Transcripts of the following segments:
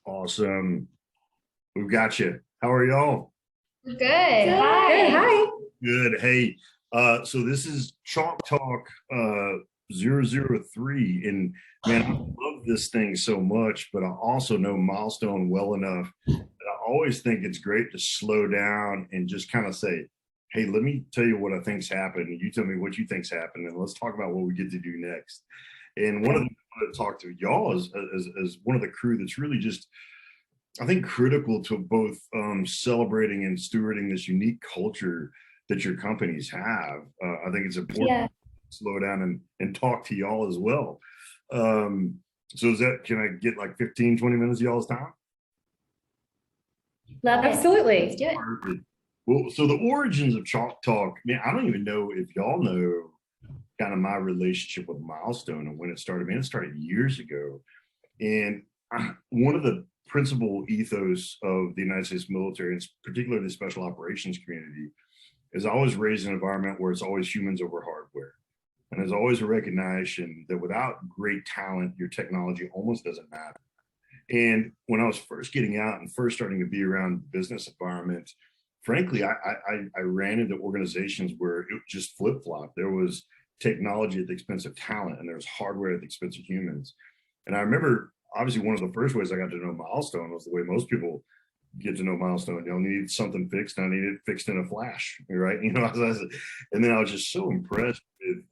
Awesome. We've got you. How are y'all? Good. Hi. Hi. Good. Hey, so this is Chalk Talk 003. And man, I love this thing so much, but I also know Milestone well enough that I always think it's great to slow down and just kind of say, hey, let me tell you what I think's happened, and you tell me what you think's happened, and let's talk about what we get to do next. And one of the things I wanted to talk to y'all as one of the crew that's really just, I think, critical to both celebrating and stewarding this unique culture that your companies have. I think it's important to slow down and talk to y'all as well. So can I get like 15, 20 minutes of y'all's time? Love it. Absolutely. Let's do it. Perfect. Well, so the origins of Chalk Talk, man, I don't even know if y'all know kind of my relationship with Milestone and when it started. Man, it started years ago. And one of the principal ethos of the United States military, and particularly the special operations community, is always raise an environment where it's always humans over hardware. And there's always a recognition that without great talent, your technology almost doesn't matter. And when I was first getting out and first starting to be around the business environment, frankly, I ran into organizations where it just flip-flopped. There was technology at the expense of talent, and there was hardware at the expense of humans. And I remember, obviously, one of the first ways I got to know Milestone was the way most people get to know Milestone. You know, need something fixed, I need it fixed in a flash, right? You know, and then I was just so impressed with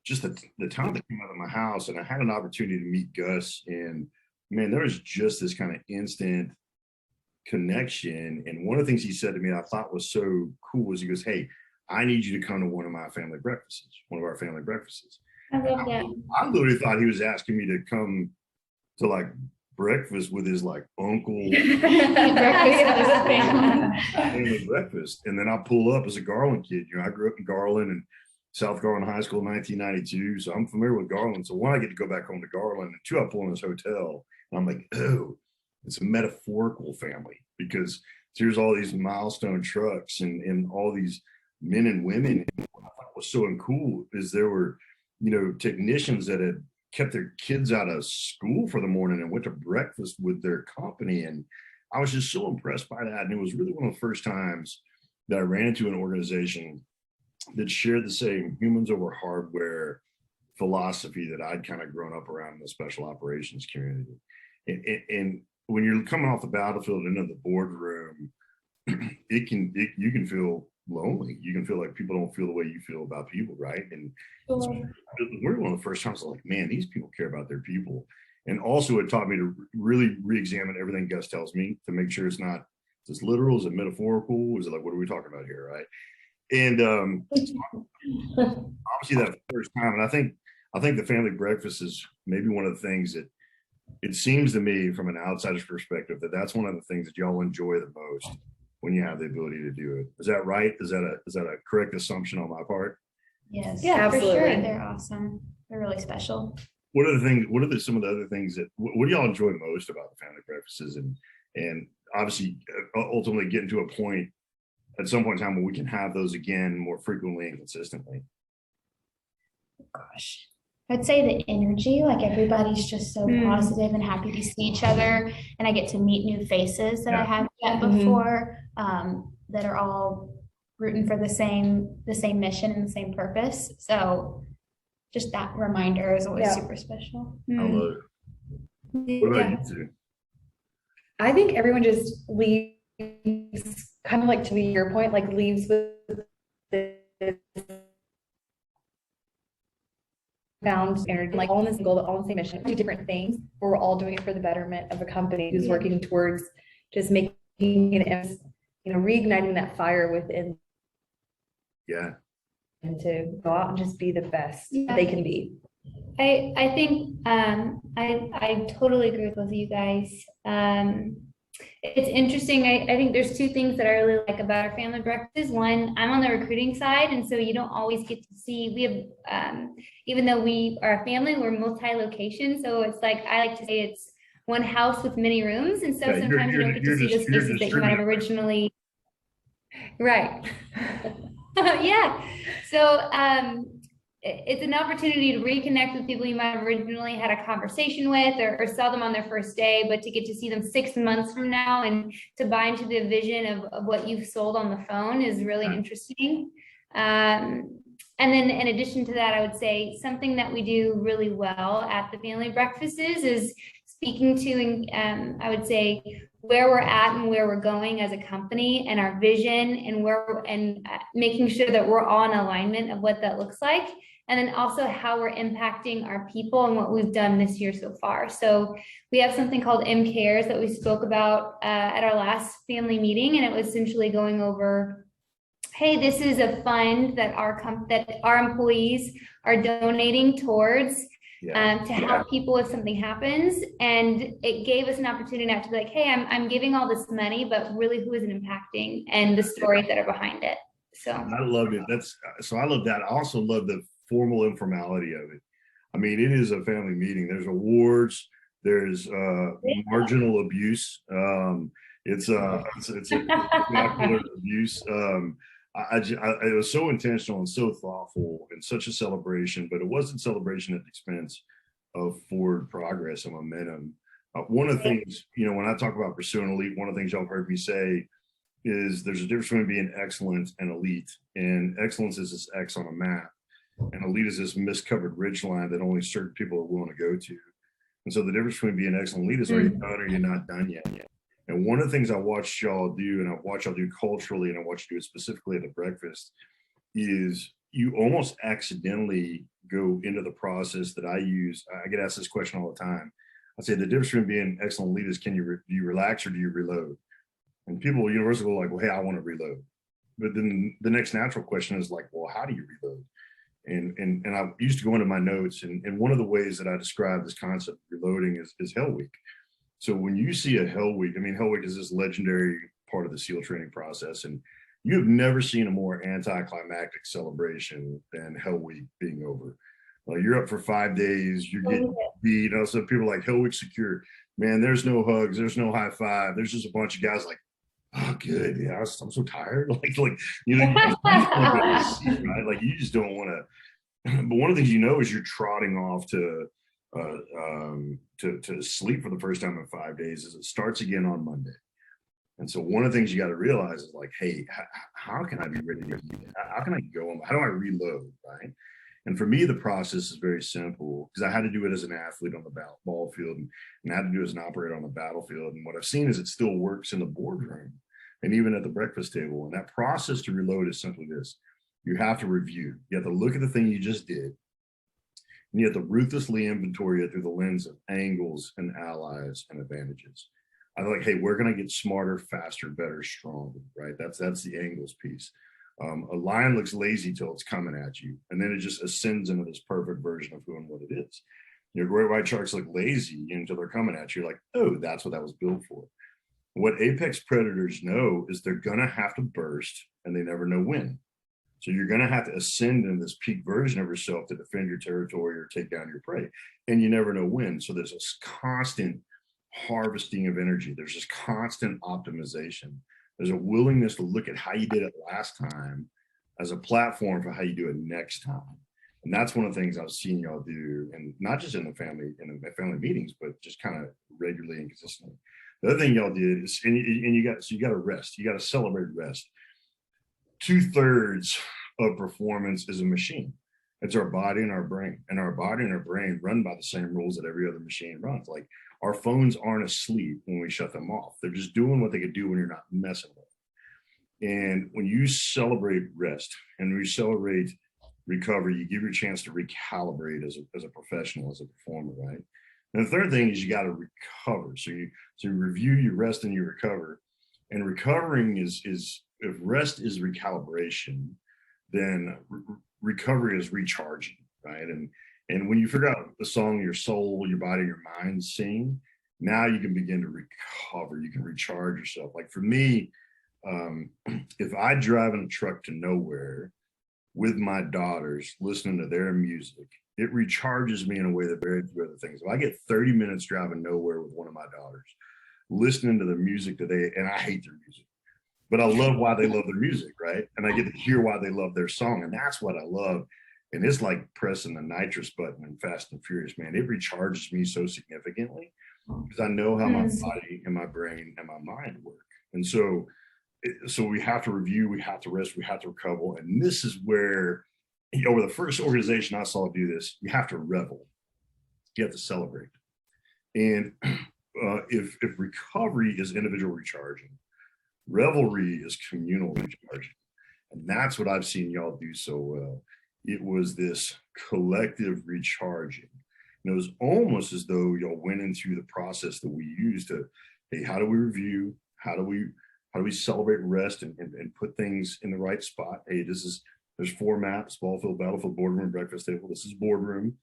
just the talent that came out of my house. And I had an opportunity to meet Gus, and man, there was just this kind of instant connection. And one of the things he said to me I thought was so cool was he goes, hey, I need you to come to one of our family breakfasts. I love that. I literally thought he was asking me to come to like breakfast with his like uncle. Family breakfast. And then I pull up as a Garland kid. You know, I grew up in Garland and South Garland High School in 1992. So I'm familiar with Garland. So one, I get to go back home to Garland, and two, I pull in this hotel and I'm like, oh, it's a metaphorical family, because here's all these Milestone trucks and all these men and women. And what I thought was so cool is there were, you know, technicians that had kept their kids out of school for the morning and went to breakfast with their company. And I was just so impressed by that. And it was really one of the first times that I ran into an organization that shared the same humans over hardware philosophy that I'd kind of grown up around in the special operations community. And when you're coming off the battlefield into the boardroom, you can feel lonely. You can feel like people don't feel the way you feel about people, right? And we're one of the first times I was like, man, these people care about their people. And also it taught me to really re-examine everything Gus tells me to make sure it's not just literal, is it metaphorical? Is it like, what are we talking about here, right? And obviously that first time, and I think the family breakfast is maybe one of the things that it seems to me from an outsider's perspective that's one of the things that y'all enjoy the most when you have the ability to do it. Is that right? Is that a correct assumption on my part? Yes. Yeah, absolutely. For sure. They're awesome. They're really special. What are some of the other things that, what do y'all enjoy most about the family breakfasts, and obviously ultimately getting to a point at some point in time where we can have those again more frequently and consistently? Gosh, I'd say the energy, like everybody's just so positive and happy to see each other. And I get to meet new faces that I haven't met before, that are all rooting for the same mission and the same purpose. So just that reminder is always super special. I love it. What about you two? I think everyone just leaves, kind of like to your point, like leaves with this found energy, like all in this goal, all in the same mission, do different things, but we're all doing it for the betterment of a company who's working towards just making it, you know, reigniting that fire within. Yeah. And to go out and just be the best they can be. I think I totally agree with both of you guys. It's interesting. I think there's two things that I really like about our family breakfast. One, I'm on the recruiting side, and so you don't always get to see, we have, even though we are a family, we're multi-location. So it's like, I like to say it's one house with many rooms. And so sometimes you don't get to see those faces that you might have originally. Right. Yeah. So it's an opportunity to reconnect with people you might have originally had a conversation with, or saw them on their first day, but to get to see them 6 months from now and to buy into the vision of what you've sold on the phone is really interesting. And then in addition to that, I would say something that we do really well at the family breakfasts is speaking to, I would say, where we're at and where we're going as a company and our vision and making sure that we're all in alignment of what that looks like. And then also how we're impacting our people and what we've done this year so far. So we have something called M Cares that we spoke about at our last family meeting, and it was essentially going over, hey, this is a fund that our employees are donating towards to help people if something happens. And it gave us an opportunity not to be like, hey, I'm giving all this money, but really who is it impacting and the stories that are behind it. So I loved it. I love that. I also love the formal informality of it. I mean, it is a family meeting. There's awards, there's marginal abuse. It's a popular abuse. It was so intentional and so thoughtful and such a celebration, but it wasn't celebration at the expense of forward progress and momentum. One of the things, when I talk about pursuing elite, one of the things y'all have heard me say is there's a difference between being excellent and elite. And excellence is this X on a map, and elite is this miscovered ridge line that only certain people are willing to go to. And so the difference between being excellent and elite is, are you done or you're not done yet? And one of the things I watched y'all do, and I watch y'all do culturally, and I watch you do it specifically at the breakfast, is you almost accidentally go into the process that I use. I get asked this question all the time. I say the difference between being excellent elite is, do you relax or do you reload? And people universally go like, well, hey, I want to reload. But then the next natural question is like, well, how do you reload? And I used to go into my notes, and one of the ways that I describe this concept of reloading is Hell Week. So when you see a Hell Week, Hell Week is this legendary part of the SEAL training process, and you have never seen a more anticlimactic celebration than Hell Week being over. You're up for 5 days, you're getting beat. So people are like, Hell Week secure. Man, there's no hugs, there's no high five. There's just a bunch of guys like, oh, good. Yeah, I'm so tired. Right? Like you just don't want to. But one of the things is you're trotting off to sleep for the first time in 5 days. Is it starts again on Monday. And so one of the things you got to realize is like, hey, how can I be ready to do that? How can I go? How do I reload? Right. And for me, the process is very simple because I had to do it as an athlete on the ball field and I had to do it as an operator on the battlefield. And what I've seen is it still works in the boardroom and even at the breakfast table. And that process to reload is simply this. You have to review. You have to look at the thing you just did. And you have to ruthlessly inventory it through the lens of angles and allies and advantages. I'm like, hey, we're going to get smarter, faster, better, stronger, right? That's the angles piece. A lion looks lazy till it's coming at you, and then it just ascends into this perfect version of who and what it is. Great white sharks look lazy until they're coming at you. You're like, oh, that's what that was built for. What apex predators know is they're going to have to burst, and they never know when. So you're going to have to ascend in this peak version of yourself to defend your territory or take down your prey, and you never know when. So there's this constant harvesting of energy. There's this constant optimization. There's a willingness to look at how you did it last time as a platform for how you do it next time. And that's one of the things I've seen y'all do, and not just in the family meetings, but just kind of regularly and consistently. The other thing y'all did is, and you got to rest. You got to celebrate rest. 2/3 of performance is a machine. It's our body and our brain, and our body and our brain run by the same rules that every other machine runs. Like our phones aren't asleep when we shut them off. They're just doing what they could do when you're not messing with them. And when you celebrate rest and we celebrate recovery, you give your chance to recalibrate as a professional, as a performer, right? And the third thing is you got to recover. So you review, you rest, and you recover. And recovering is if rest is recalibration, then recovery is recharging, right? And when you figure out the song your soul, your body, your mind sing, now you can begin to recover. You can recharge yourself. Like for me, if I drive in a truck to nowhere with my daughters, listening to their music, it recharges me in a way that very few other things. If I get 30 minutes driving nowhere with one of my daughters, listening to the music and I hate their music, but I love why they love their music, right? And I get to hear why they love their song. And that's what I love. And it's like pressing the nitrous button in Fast and Furious, man. It recharges me so significantly because I know how my body and my brain and my mind work. And so we have to review, we have to rest, we have to recover. And this is where, over the first organization I saw do this, you have to revel. You have to celebrate. And if recovery is individual recharging, revelry is communal recharging. And that's what I've seen y'all do so well. It was this collective recharging. And it was almost as though y'all went into the process that we use to, hey, how do we review? How do we celebrate rest and put things in the right spot? Hey, there's 4 maps: ball field, battlefield, boardroom, breakfast table. This is boardroom,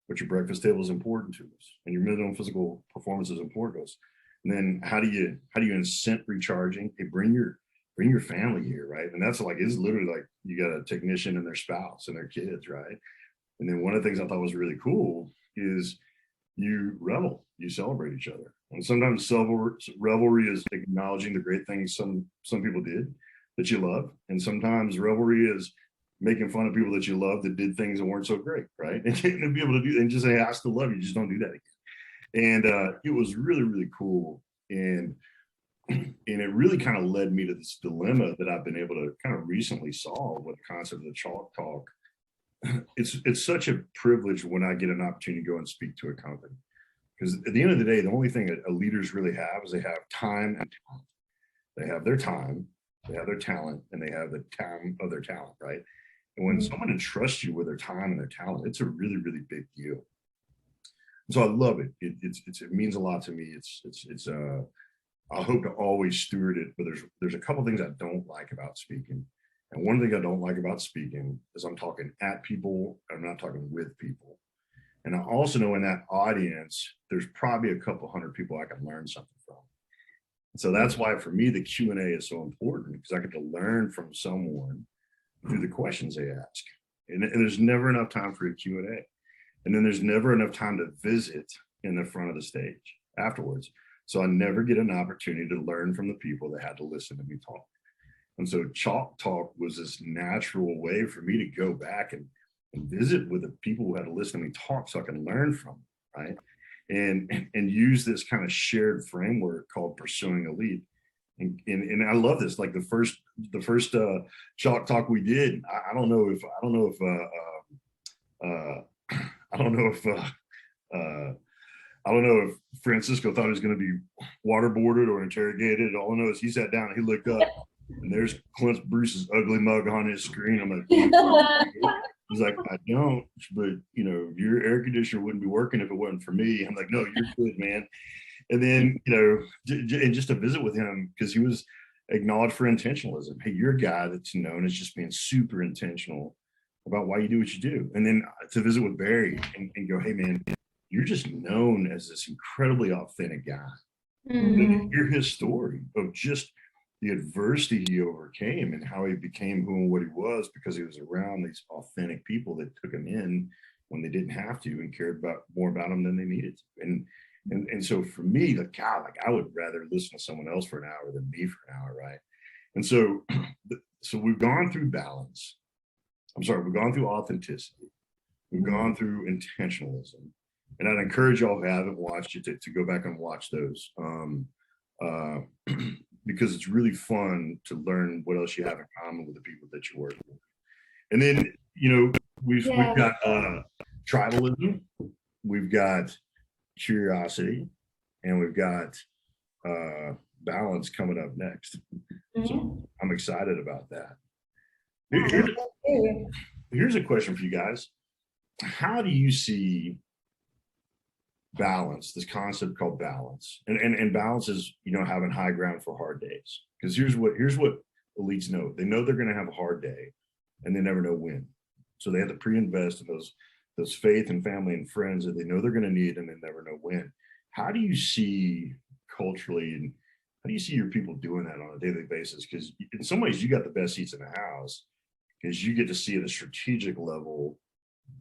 but your breakfast table is important to us, and your mental and physical performance is important to us. And then how do you incent recharging? Hey, bring your family here, right? And that's like, it's literally like you got a technician and their spouse and their kids, right? And then one of the things I thought was really cool is you revel, you celebrate each other. And sometimes revelry is acknowledging the great things some people did that you love. And sometimes revelry is making fun of people that you love that did things that weren't so great, right? And to be able to do and just say, I still love you, just don't do that again. And it was really, really cool. And it really kind of led me to this dilemma that I've been able to kind of recently solve with the concept of the Chalk Talk. It's such a privilege when I get an opportunity to go and speak to a company, because at the end of the day, the only thing that leaders really have is they have time and talent. They have their time, they have their talent, and they have the time of their talent, right? And when someone entrusts you with their time and their talent, it's a really, really big deal. So I love it. It means a lot to me. I hope to always steward it, but there's a couple things I don't like about speaking. And one thing I don't like about speaking is I'm talking at people, I'm not talking with people. And I also know in that audience, there's probably a couple hundred people I can learn something from. So that's why for me, the Q&A is so important, because I get to learn from someone through the questions they ask. And there's never enough time for a Q&A. And then there's never enough time to visit in the front of the stage afterwards. So I never get an opportunity to learn from the people that had to listen to me talk. And so Chalk Talk was this natural way for me to go back and visit with the people who had to listen to me talk so I can learn from them, right? And use this kind of shared framework called PursuingElite. And I love this. Like the first Chalk Talk we did, I don't know if Francisco thought he was going to be waterboarded or interrogated. All I know is he sat down and he looked up, and there's Clint Bruce's ugly mug on his screen. I'm like, he's like, I don't, but your air conditioner wouldn't be working if it wasn't for me. I'm like, no, you're good, man. And then, and just to visit with him, because he was acknowledged for intentionalism. Hey, you're a guy that's known as just being super intentional about why you do what you do. And then to visit with Barry and go, hey, man, you're just known as this incredibly authentic guy. Mm-hmm. Hear his story of just the adversity he overcame and how he became who and what he was, because he was around these authentic people that took him in when they didn't have to and cared more about him than they needed to. And so for me, I would rather listen to someone else for an hour than me for an hour, right? And so we've gone through balance. We've gone through authenticity. We've gone through intentionalism. And I'd encourage y'all who haven't watched it to go back and watch those, because it's really fun to learn what else you have in common with the people that you work with. And then, we've got tribalism, we've got curiosity, and we've got balance coming up next. Mm-hmm. So I'm excited about that. Here's a question for you guys. How do you see balance, this concept called balance? And balance is, having high ground for hard days. Because here's what elites know. They know they're going to have a hard day, and they never know when. So they have to pre-invest in those faith and family and friends that they know they're going to need, and they never know when. How do you see culturally, and how do you see your people doing that on a daily basis? Because in some ways, you got the best seats in the house, because you get to see at a strategic level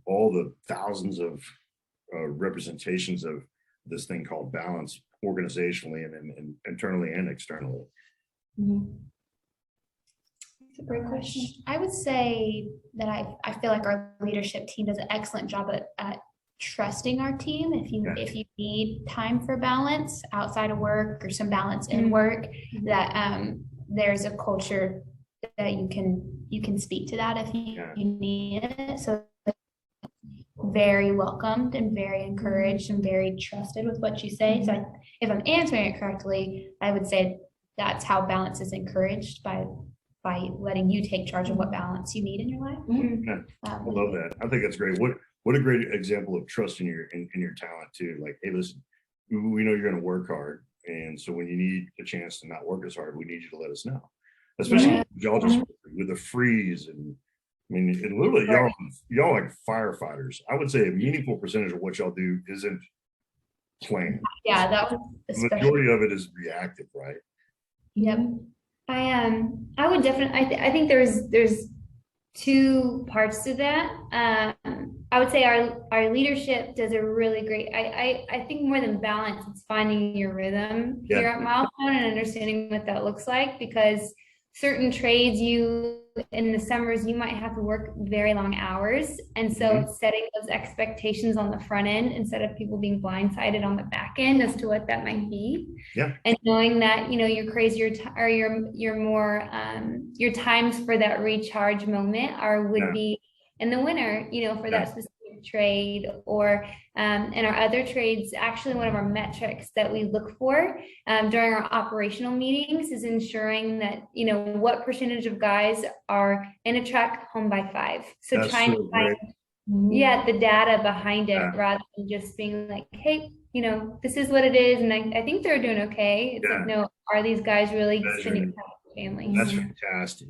all the thousands of representations of this thing called balance, organizationally and internally and externally. Mm-hmm. It's a great question. I would say that I feel like our leadership team does an excellent job at trusting our team. If you need time for balance outside of work or some balance in work, that there's a culture that you can speak to that if you need it. So very welcomed and very encouraged and very trusted with what you say. So if I'm answering it correctly, I would say that's how balance is encouraged by letting you take charge of what balance you need in your life. I love that. I think that's great. What a great example of trust in your talent too. Like, hey, listen, we know you're going to work hard, and so when you need a chance to not work as hard, we need you to let us know. Especially y'all just with the freeze, and I mean, and literally y'all like firefighters. I would say a meaningful percentage of what y'all do isn't planned. Yeah, that was the majority of it is reactive, right? Yep. I would definitely, I think there's two parts to that. I would say our leadership does a really great, I think more than balance, it's finding your rhythm here at Milestone and understanding what that looks like, because certain trades in the summers, you might have to work very long hours. And so it's setting those expectations on the front end instead of people being blindsided on the back end as to what that might be. Yeah. And knowing that, your crazier or your more, your times for that recharge moment would be in the winter, for that specific trade, or in our other trades. Actually, one of our metrics that we look for during our operational meetings is ensuring that what percentage of guys are in a truck home by 5. So that's trying to find the data behind it rather than just being like, hey, this is what it is, and I think they're doing okay. It's like, no, are these guys really spending time with families? That's fantastic.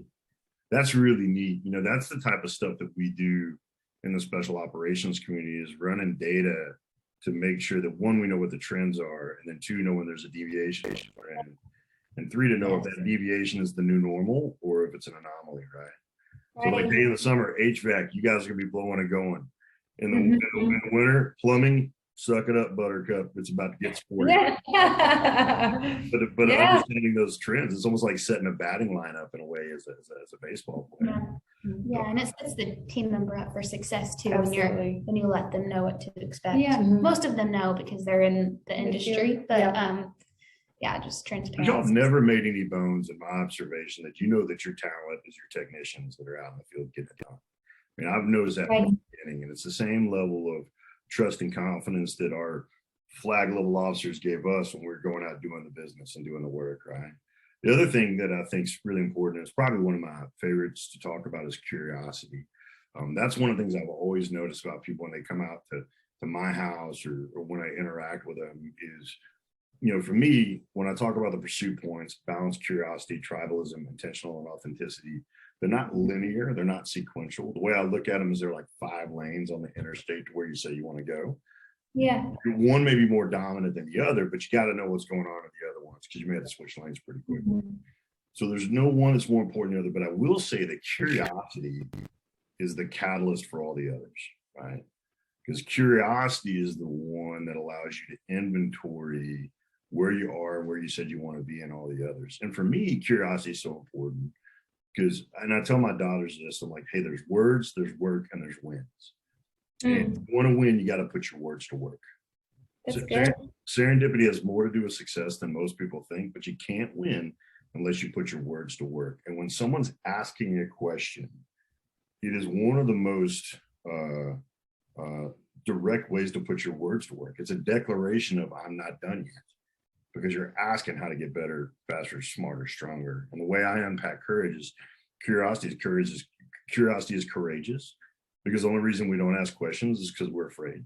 That's really neat. That's the type of stuff that we do in the special operations community, is running data to make sure that, one, we know what the trends are, and then 2, know when there's a deviation, and 3, to know if that deviation is the new normal or if it's an anomaly, right? So like day in the summer, HVAC, you guys are gonna be blowing and going. In the winter, plumbing, suck it up, Buttercup. It's about to get sporty. But understanding those trends, it's almost like setting a batting lineup in a way as a baseball player. Yeah, and it sets the team member up for success too. When you let them know what to expect. Yeah, most of them know because they're in the industry, but just transparency. Y'all have never made any bones in my observation that that your talent is your technicians that are out in the field getting it done. I mean, I've noticed that from the beginning, and it's the same level of trust and confidence that our flag level officers gave us when we were going out doing the business and doing the work, right? The other thing that I think is really important, is probably one of my favorites to talk about, is curiosity. That's one of the things I've always noticed about people when they come out to my house or when I interact with them is, for me, when I talk about the pursuit points, balance, curiosity, tribalism, intentional, and authenticity, they're not linear, they're not sequential. The way I look at them is they're like 5 lanes on the interstate to where you say you want to go. Yeah. One may be more dominant than the other, but you got to know what's going on in the other ones, because you may have to switch lanes pretty quickly. So there's no one that's more important than the other, but I will say that curiosity is the catalyst for all the others, right? Because curiosity is the one that allows you to inventory where you are, where you said you want to be, and all the others. And for me, curiosity is so important. Because, and I tell my daughters this, I'm like, hey, there's words, there's work, and there's wins. And if you want to win, you got to put your words to work. Serendipity has more to do with success than most people think, but you can't win unless you put your words to work. And when someone's asking a question, it is one of the most direct ways to put your words to work. It's a declaration of, I'm not done yet. Because you're asking how to get better, faster, smarter, stronger. And the way I unpack courage is curiosity is courageous, because the only reason we don't ask questions is because we're afraid.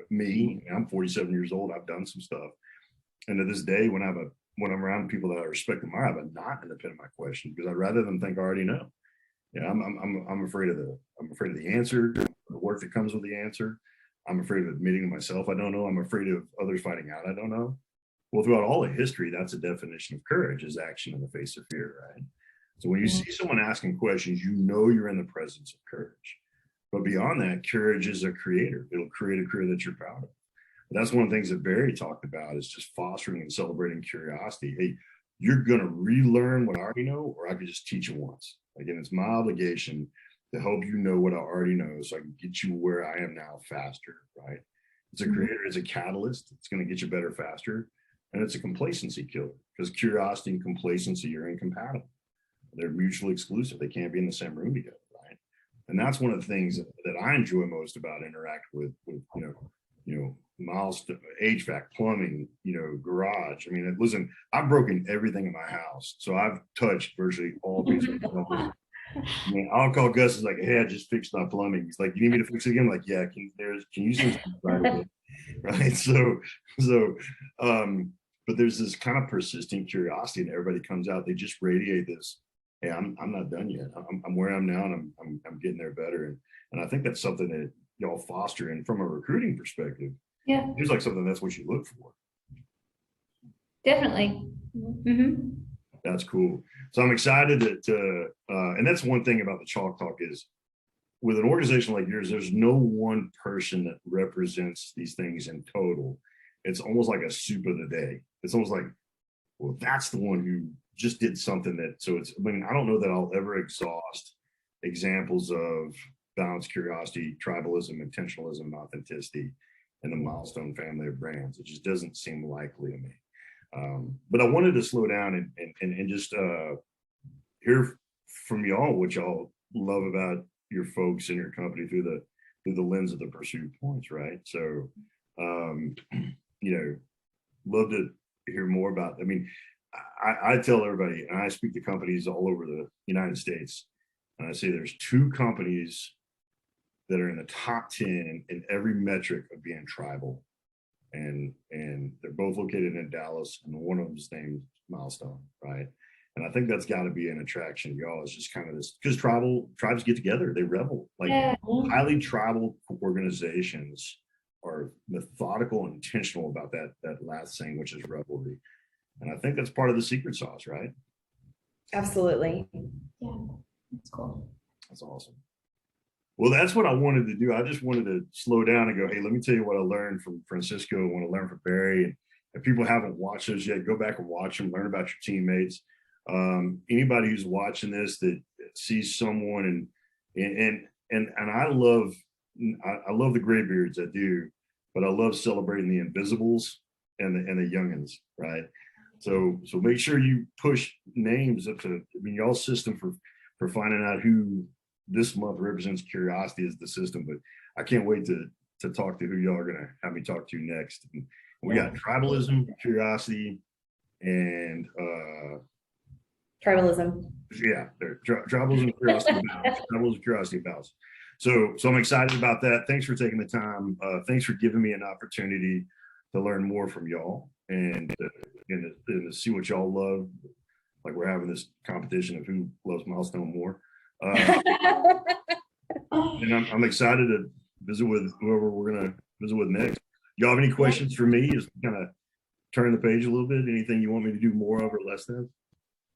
I'm 47 years old. I've done some stuff. And to this day, when I'm around people that I respect and admire, I have a knot in the pit of my question, because I'd rather them think I already know. I'm afraid of the answer, the work that comes with the answer. I'm afraid of admitting to myself I don't know. I'm afraid of others finding out I don't know. Well, throughout all of history, that's a definition of courage, is action in the face of fear, right? So when you see someone asking questions, you're in the presence of courage. But beyond that, courage is a creator. It'll create a career that you're proud of. But that's one of the things that Barry talked about, is just fostering and celebrating curiosity. Hey, you're going to relearn what I already know, or I could just teach you once. Again, it's my obligation to help you know what I already know so I can get you where I am now faster, right? It's a creator, it's a catalyst. It's going to get you better faster. And it's a complacency killer because curiosity and complacency are incompatible. They're mutually exclusive. They can't be in the same room together, right? And that's one of the things that I enjoy most about interacting with milestone, HVAC, plumbing, garage. I mean, listen, I've broken everything in my house. So I've touched virtually all pieces of plumbing. I mean, I'll call Gus and like, hey, I just fixed my plumbing. He's like, you need me to fix it again? I'm like, yeah, can you send right away? Right. But there's this kind of persistent curiosity, and everybody comes out, they just radiate this. Hey, I'm not done yet. I'm where I'm now, and I'm getting there better. And I think that's something that y'all foster. And from a recruiting perspective, Yeah, it's like something that's what you look for. definitely. Mm-hmm. That's cool. So I'm excited that, and that's one thing about the Chalk Talk is with an organization like yours, there's no one person that represents these things in total. It's almost like a soup of the day. It's almost like, well, that's the one who just did something that, so it's, I mean, I don't know that I'll ever exhaust examples of balanced curiosity, tribalism, intentionalism, authenticity, and the Milestone family of brands. It just doesn't seem likely to me. But I wanted to slow down and just hear from y'all what y'all love about your folks and your company through the lens of the pursuit points, right? So, love to hear more about. I mean, I tell everybody, and I speak to companies all over the United States, and I say there's 2 companies that are in the top 10 in every metric of being tribal. And they're both located in Dallas, and one of them's named Milestone, right? And I think that's got to be an attraction to y'all. It's just kind of this, because tribes get together, they revel. Like highly tribal organizations are methodical and intentional about that last thing, which is revelry. And I think that's part of the secret sauce, right? Absolutely. Yeah, that's cool. That's awesome. Well, that's what I wanted to do. I just wanted to slow down and go, hey, let me tell you what I learned from Francisco, what I learned from Barry. And if people haven't watched those yet, go back and watch them, learn about your teammates. Anybody who's watching this that sees someone and I love the graybeards, I do, but I love celebrating the invisibles and the youngins, right? So make sure you push names up to, I mean, y'all's system for finding out who this month represents curiosity is the system, but I can't wait to talk to who y'all are going to have me talk to next. And we got tribalism, curiosity, and Tribalism. Yeah, tribalism, curiosity, balance. Tribalism, curiosity, balance. So I'm excited about that. Thanks for taking the time. Thanks for giving me an opportunity to learn more from y'all and to see what y'all love. Like we're having this competition of who loves Milestone more. And I'm excited to visit with whoever we're going to visit with next. Y'all have any questions for me? Just kind of turn the page a little bit. Anything you want me to do more of or less of?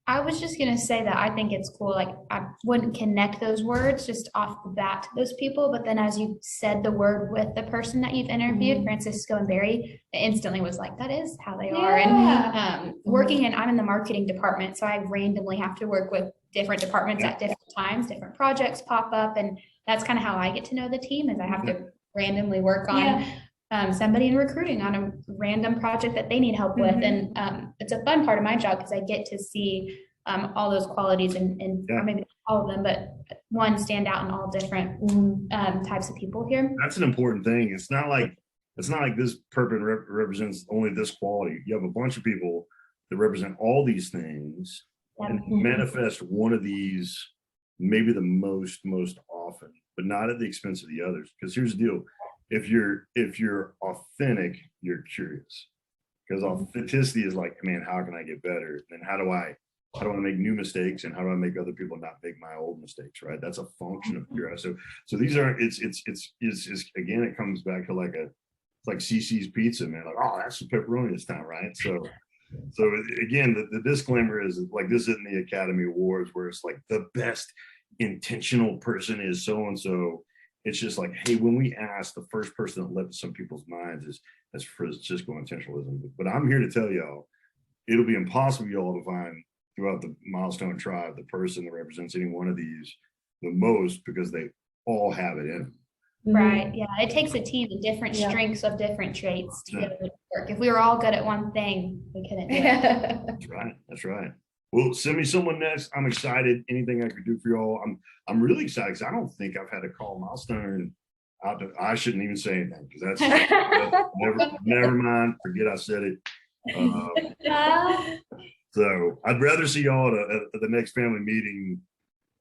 I was just going to say that I think it's cool. Like I wouldn't connect those words just off the bat to those people. But then as you said the word with the person that you've interviewed, Francisco and Barry, it instantly was like, that is how they are. And I'm in the marketing department. So I randomly have to work with different departments at different times, different projects pop up. And that's kind of how I get to know the team is I have to randomly work on somebody in recruiting on a random project that they need help with. And it's a fun part of my job because I get to see all those qualities and or maybe not all of them, but one stand out in all different types of people here. That's an important thing. It's not like this person represents only this quality. You have a bunch of people that represent all these things and manifest one of these maybe the most often, but not at the expense of the others. Because here's the deal. If you're authentic, you're curious, because authenticity is like, man, how can I get better? And how do I make new mistakes, and how do I make other people not make my old mistakes? Right. That's a function of curiosity. So these are it's again, it comes back to it's like CC's pizza, man. Like, oh, that's some pepperoni this time, right? So again, the disclaimer is like, this isn't the Academy Awards where it's like the best intentional person is so and so. It's just like, hey, when we ask, the first person that leapt to some people's minds is Francisco intentionalism. But I'm here to tell y'all, it'll be impossible for y'all to find throughout the Milestone tribe, the person that represents any one of these the most, because they all have it in them. Right. Yeah. It takes a team of different Yeah. strengths of different traits to be able to work. If we were all good at one thing, we couldn't do it. That's right. That's right. Well, send me someone next. I'm excited. Anything I could do for y'all. I'm really excited because I don't think I've had to call Milestone out to, I shouldn't even say anything because that's never mind. Forget I said it. So I'd rather see y'all at the next family meeting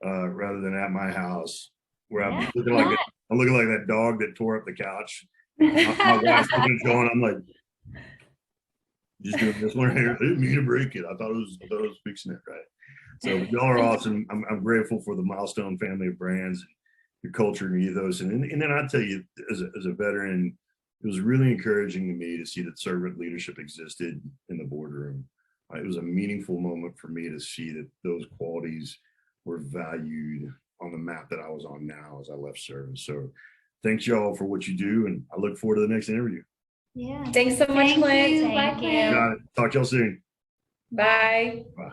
rather than at my house where I'm looking like I'm looking like that dog that tore up the couch. My wife's looking at John. I'm like, just doing this one here. I didn't mean to break it. I thought it was fixing it right. So y'all are awesome. I'm grateful for the Milestone family of brands, your culture and ethos. And then I tell you, as a veteran, it was really encouraging to me to see that servant leadership existed in the boardroom. It was a meaningful moment for me to see that those qualities were valued on the map that I was on now as I left service. So thanks y'all for what you do. And I look forward to the next interview. Yeah. Thanks so much, Thank Clint. you. Thank Bye, you. Clint. Got it. Talk to y'all soon. Bye. Bye.